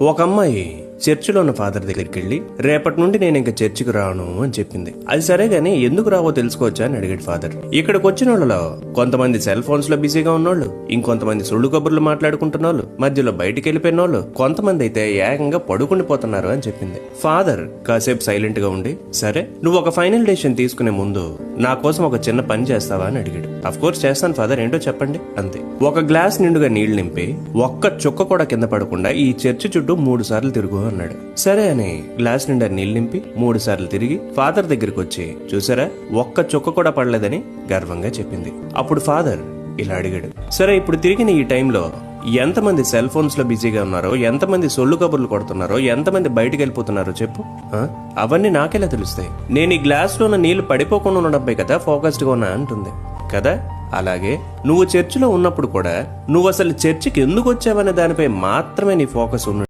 ఒక అమ్మాయి చర్చిలో ఉన్న ఫాదర్ దగ్గరికి వెళ్ళి రేపటి నుండి నేను ఇంకా చర్చికి రాను అని చెప్పింది. అది సరే గానీ ఎందుకు రావో తెలుసుకోవచ్చా అని అడిగాడు ఫాదర్. ఇక్కడికి వచ్చిన వాళ్ళలో కొంతమంది సెల్ ఫోన్స్ లో బిజీగా ఉన్నోళ్ళు, ఇంకొంతమంది సుళ్ళు కబుర్లు మాట్లాడుకుంటున్న వాళ్ళు, మధ్యలో బయటికి వెళ్ళిపోయిన వాళ్ళు, కొంతమంది అయితే ఏకంగా పడుకుండిపోతున్నారు అని చెప్పింది. ఫాదర్ కాసేపు సైలెంట్ గా ఉండి, సరే నువ్వు ఒక ఫైనల్ డెసిషన్ తీసుకునే ముందు నా కోసం ఒక చిన్న పని చేస్తావా అని అడిగాడు. అఫ్ కోర్స్ చేస్తాను ఫాదర్, ఏంటో చెప్పండి అంతే. ఒక గ్లాస్ నిండుగా నీళ్లు నింపి ఒక్క చుక్క కూడా కింద పడకుండా ఈ చర్చి చుట్టూ 3 సార్లు తిరుగు అన్నాడు. సరే అని గ్లాస్ నిండా నీళ్లు నింపి 3 సార్లు తిరిగి ఫాదర్ దగ్గరికి వచ్చి, చూసారా ఒక్క చుక్క కూడా పడలేదని గర్వంగా చెప్పింది. అప్పుడు ఫాదర్ ఇలా అడిగాడు, సరే ఇప్పుడు తిరిగిన ఈ టైంలో ఎంతమంది సెల్ ఫోన్స్ లో బిజీగా ఉన్నారో, ఎంతమంది సొల్లు కబుర్లు కొడుతున్నారో, ఎంతమంది బయటికి వెళ్ళిపోతున్నారో చెప్పు. అవన్నీ నాకెలా తెలుస్తాయి? నేను ఈ గ్లాస్ లో ఉన్న నీళ్లు పడిపోకుండా ఉండడంపై కదా ఫోకస్డ్ గా ఉన్నా అంటుంది కదా. అలాగే నువ్వు చర్చిలో ఉన్నప్పుడు కూడా నువ్వు అసలు చర్చికి ఎందుకు వచ్చావనే దానిపై మాత్రమే నీ ఫోకస్ ఉన్న